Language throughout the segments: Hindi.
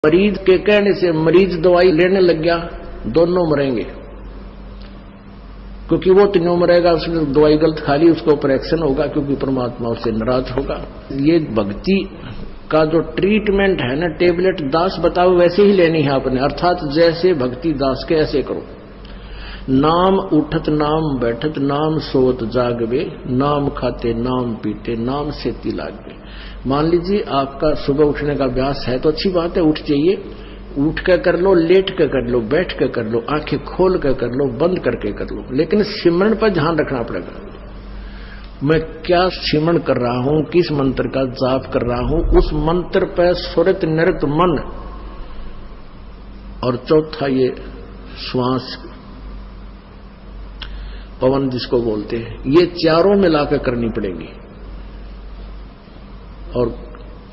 मरीज के कहने से मरीज दवाई लेने लग गया, दोनों मरेंगे, क्योंकि वो तीनों मरेगा, उसने दवाई गलत खा ली, उसका ऊपर एक्शन होगा, क्योंकि परमात्मा उससे नाराज होगा। ये भक्ति का जो ट्रीटमेंट है ना, टेबलेट दास बताओ वैसे ही लेनी है आपने, अर्थात जैसे भक्ति दास के ऐसे करो। नाम उठत नाम बैठत नाम सोत जागवे, नाम खाते नाम पीते नाम सेती लागवे। मान लीजिए आपका सुबह उठने का अभ्यास है तो अच्छी बात है, उठ जाइए, उठ कर लो, लेट कर लो, बैठ कर लो, आंखें खोल कर लो, बंद करके कर लो, लेकिन सिमरन पर ध्यान रखना पड़ेगा। मैं क्या सिमरन कर रहा हूं, किस मंत्र का जाप कर रहा हूं, उस मंत्र पर सुरत निरत मन, और चौथा ये श्वास पवन जिसको बोलते हैं, ये चारों मिलाकर करनी पड़ेगी। और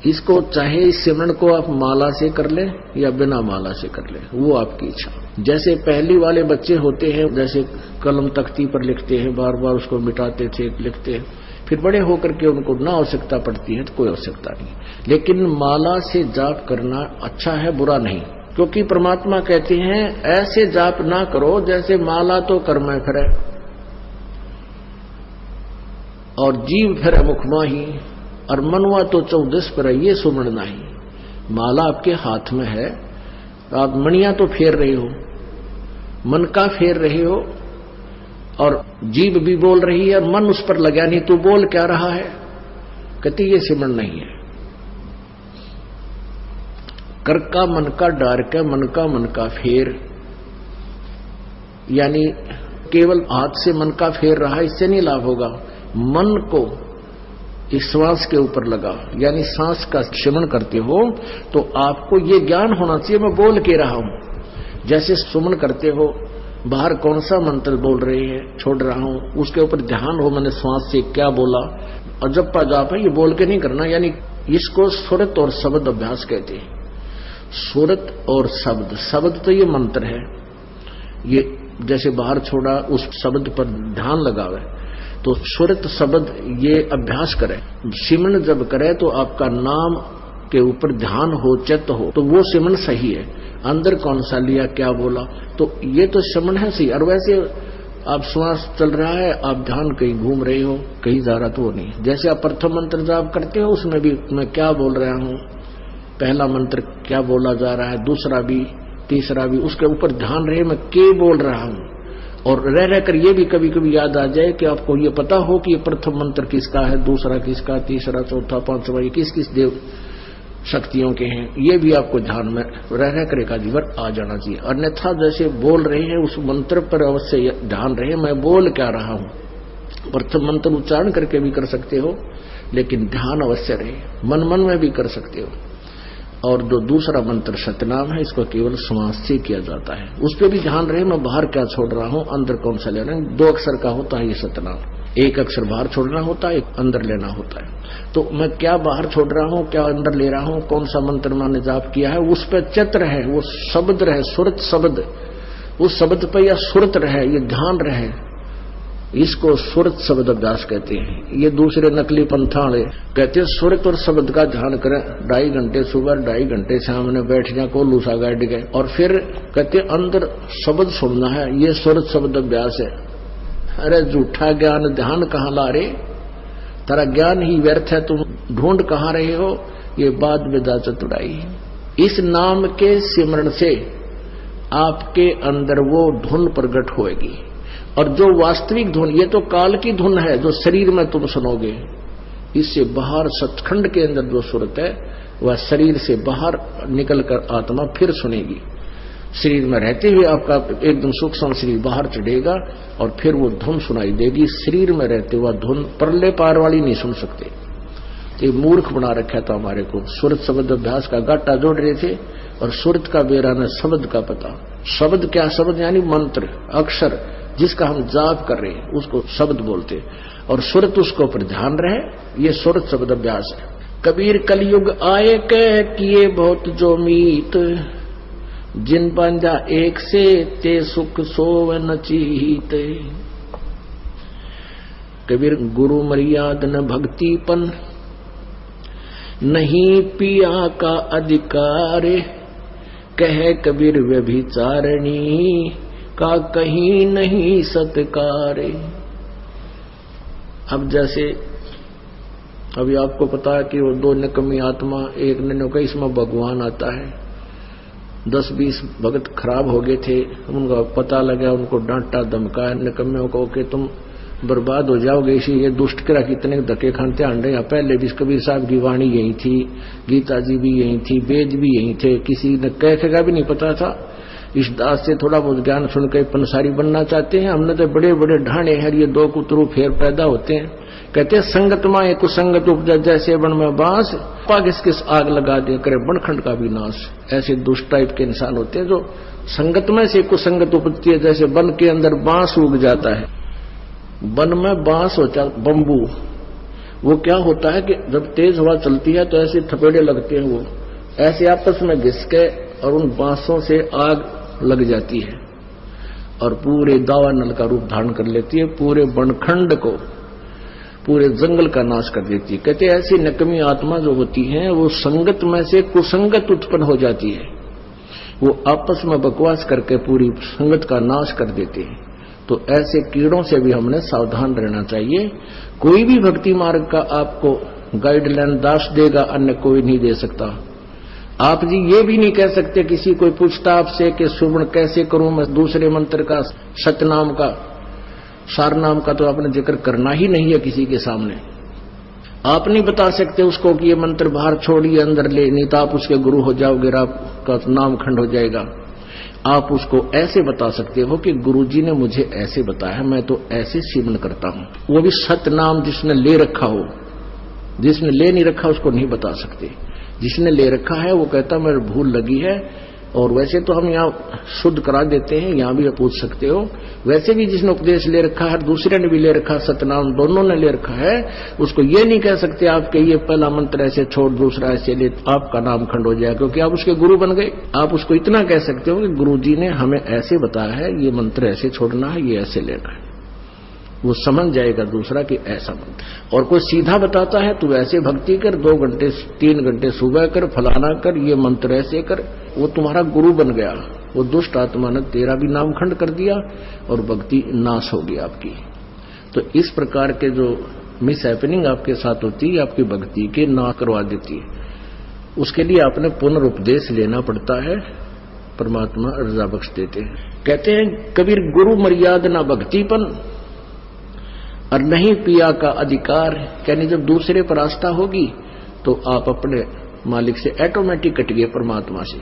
इसको चाहे इस सिमरन को आप माला से कर ले या बिना माला से कर ले, वो आपकी इच्छा। जैसे पहली वाले बच्चे होते हैं, जैसे कलम तख्ती पर लिखते हैं, बार बार उसको मिटाते थे, लिखते हैं, फिर बड़े होकर के उनको ना आवश्यकता पड़ती है तो कोई आवश्यकता नहीं। लेकिन माला से जाप करना अच्छा है, बुरा नहीं, क्योंकि परमात्मा कहते हैं ऐसे जाप ना करो जैसे माला तो कर्म फिरे और जीव फिरे मुख माही, और मनवा तो 14 पर ये सुमन नहीं। माला आपके हाथ में है, आप मणियां तो फेर रहे हो, मन का फेर रहे हो, और जीभ भी बोल रही है और मन उस पर लगा नहीं, तू बोल क्या रहा है, कहती ये सिमरन नहीं है। कर का मन का डार का मन का फेर, यानी केवल हाथ से मन का फेर रहा, इससे नहीं लाभ होगा। मन को इस श्वास के ऊपर लगा, यानी सांस का सिमरन करते हो तो आपको ये ज्ञान होना चाहिए मैं बोल के रहा हूं। जैसे सुमन करते हो, बाहर कौन सा मंत्र बोल रहे हैं, छोड़ रहा हूं, उसके ऊपर ध्यान हो, मैंने श्वास से क्या बोला, और जप्पा जाप है, ये बोल के नहीं करना। यानी इसको सुरत और शब्द अभ्यास कहते हैं। सुरत और शब्द, शब्द तो ये मंत्र है, ये जैसे बाहर छोड़ा उस शब्द पर ध्यान लगावे, तो सुरत शब्द ये अभ्यास करे। सिमरन जब करे तो आपका नाम के ऊपर ध्यान हो, चित्त हो, तो वो सिमरन सही है। अंदर कौन सा लिया, क्या बोला, तो ये तो सिमरन है सही। और वैसे आप श्वास चल रहा है, आप ध्यान कहीं घूम रहे हो, कहीं जा रहा तो वो नहीं। जैसे आप प्रथम मंत्र जाप करते हो, उसमें भी मैं क्या बोल रहा हूं, पहला मंत्र क्या बोला जा रहा है, दूसरा भी, तीसरा भी, उसके ऊपर ध्यान रहे मैं क्या बोल रहा हूं। और रह कर ये भी कभी कभी याद आ जाए कि आपको ये पता हो कि ये प्रथम मंत्र किसका है, दूसरा किसका, तीसरा, चौथा, पांचवा, ये किस किस देव शक्तियों के हैं, ये भी आपको ध्यान में रह कर एक जीवन आ जाना चाहिए। अन्यथा जैसे बोल रहे हैं उस मंत्र पर अवश्य ध्यान रहे मैं बोल क्या रहा हूं। प्रथम मंत्र उच्चारण करके भी कर सकते हो, लेकिन ध्यान अवश्य रहे, मन मन में भी कर सकते हो। और जो दूसरा मंत्र सतनाम है, इसको केवल श्वास से किया जाता है, उस पर भी ध्यान रहे मैं बाहर क्या छोड़ रहा हूं, अंदर कौन सा लेना है। 2 अक्षर का होता है ये सतनाम, 1 अक्षर बाहर छोड़ना होता है, 1 अंदर लेना होता है। तो मैं क्या बाहर छोड़ रहा हूं, क्या अंदर ले रहा हूं, कौन सा मंत्र मैंने जाप किया है, उस पर चित्र है, वो शब्द रहे, सुरत शब्द, उस शब्द पर या सुरत रहे, ये ध्यान रहे, इसको सुरत शब्द अभ्यास कहते हैं। ये दूसरे नकली पंथाड़े कहते हैं सुरत और शब्द का ध्यान करें, 2.5 घंटे सुबह, 2.5 घंटे सामने बैठ जाए, को लूसा गाड़ गए, और फिर कहते अंदर शब्द सुनना है, ये सुरत शब्द अभ्यास है। अरे झूठा ज्ञान ध्यान कहाँ ला रहे, तेरा ज्ञान ही व्यर्थ है, तुम ढूंढ कहाँ रहे हो, ये बाद में जा चतुराई। इस नाम के सिमरन से आपके अंदर वो धुन प्रकट होएगी, और जो वास्तविक धुन, ये तो काल की धुन है जो शरीर में तुम सुनोगे, इससे बाहर सचखंड के अंदर जो सुरत है वह शरीर से बाहर निकलकर आत्मा फिर सुनेगी। शरीर में रहते हुए आपका एकदम सूक्ष्म शरीर बाहर चढ़ेगा और फिर वो धुन सुनाई देगी। शरीर में रहते हुआ धुन परले पार वाली नहीं सुन सकते, ये मूर्ख बना रखा था हमारे को। सुरत शब्द अभ्यास का गाटा जोड़ रहे थे, और सुरत का बेरा न शब्द का पता। शब्द क्या, शब्द यानी मंत्र, अक्षर, जिसका हम जाप कर रहे हैं उसको शब्द बोलते, और सुरत उसको पर ध्यान रहे, ये सुरत शब्द अभ्यास है। कबीर कलयुग आए कह किए बहुत जो मीत, जिन बंजा एक से ते सुख सोव न चीत। कबीर गुरु मर्याद न भक्तिपन, नहीं पिया का अधिकार, कहे कबीर व्यभिचारिणी का कहीं नहीं सत्कारे। अब जैसे अभी आपको पता है कि वो दो निकम्मी आत्मा, एक ने कहा इसमें भगवान आता है, 10-20 भगत खराब हो गए थे, उनका पता लगा, उनको डांटा धमकाया निकम्मियों को कि तुम बर्बाद हो जाओगे, इसी ये दुष्ट किरा कितने धक्के खाते आंडे। या पहले भी कबीर साहब की वाणी यही थी, गीता जी भी यही थी, वेद भी यही थे, किसी ने कह का भी नहीं पता था। इस दास से थोड़ा बहुत ज्ञान सुन के पंसारी बनना चाहते हैं। हमने तो बड़े बड़े ढाणे हैं, ये दो कुतरू फेर पैदा होते हैं। कहते हैं संगत माए कुसंगत उपजा, जैसे बन में बांस पाग किस आग लगा दे करे बनखंड का भी नाश। ऐसे दुष्ट टाइप के इंसान होते हैं जो संगत में से कुसंगत उपजती है। जैसे वन के अंदर बांस उग जाता है, वन में बांस होता है बम्बू, वो क्या होता है कि जब तेज हवा चलती है तो ऐसे थपेड़े लगते हैं, वो ऐसे आपस में घिस के और उन बांसों से आग लग जाती है और पूरे दावानल का रूप धारण कर लेती है, पूरे बनखंड को, पूरे जंगल का नाश कर देती है। कहते ऐसी नकमी आत्मा जो होती है वो संगत में से कुसंगत उत्पन्न हो जाती है, वो आपस में बकवास करके पूरी संगत का नाश कर देते हैं। तो ऐसे कीड़ों से भी हमने सावधान रहना चाहिए। कोई भी भक्ति मार्ग का आपको गाइडलाइन दास देगा, अन्य कोई नहीं दे सकता। आप जी ये भी नहीं कह सकते, किसी कोई पूछता आपसे कि सुवर्ण कैसे करूं मैं, दूसरे मंत्र का सतनाम का सारनाम का तो आपने जिक्र करना ही नहीं है किसी के सामने। आप नहीं बता सकते उसको कि ये मंत्र बाहर छोड़िए अंदर ले, नहीं तो आप उसके गुरु हो जाओगे, आपका नाम खंड हो जाएगा। आप उसको ऐसे बता सकते हो कि गुरुजी ने मुझे ऐसे बताया, मैं तो ऐसे सेवन करता हूं। वो भी सतनाम जिसने ले रखा हो, जिसने ले नहीं रखा उसको नहीं बता सकते। जिसने ले रखा है वो कहता मेरे भूल लगी है। और वैसे तो हम यहाँ शुद्ध करा देते हैं, यहाँ भी आप पूछ सकते हो। वैसे भी जिसने उपदेश ले रखा है, दूसरे ने भी ले रखा, सतनाम दोनों ने ले रखा है, उसको ये नहीं कह सकते आप कि ये पहला मंत्र ऐसे छोड़ दूसरा ऐसे ले, आपका नाम खंड हो जाए, क्योंकि आप उसके गुरु बन गए। आप उसको इतना कह सकते हो कि गुरुजी ने हमें ऐसे बताया है, ये मंत्र ऐसे छोड़ना है, ये ऐसे लेना है। वो समझ जाएगा दूसरा कि ऐसा मंत्र। और कोई सीधा बताता है तो ऐसे भक्ति कर, 2 घंटे 3 घंटे सुबह कर, फलाना कर, ये मंत्र ऐसे कर, वो तुम्हारा गुरु बन गया। वो दुष्ट आत्मा ने तेरा भी नाम खंड कर दिया और भक्ति नाश होगी आपकी। तो इस प्रकार के जो मिस हैपनिंग आपके साथ होती है, आपकी भक्ति के ना करवा देती है। उसके लिए आपने पुनरुपदेश लेना पड़ता है, परमात्मा रजा बख्श देते हैं। कहते हैं कबीर गुरु मर्यादा ना भक्तिपन और नहीं पिया का अधिकार। यानी जब दूसरे पर आस्था होगी तो आप अपने मालिक से ऑटोमेटिक कट गए परमात्मा से।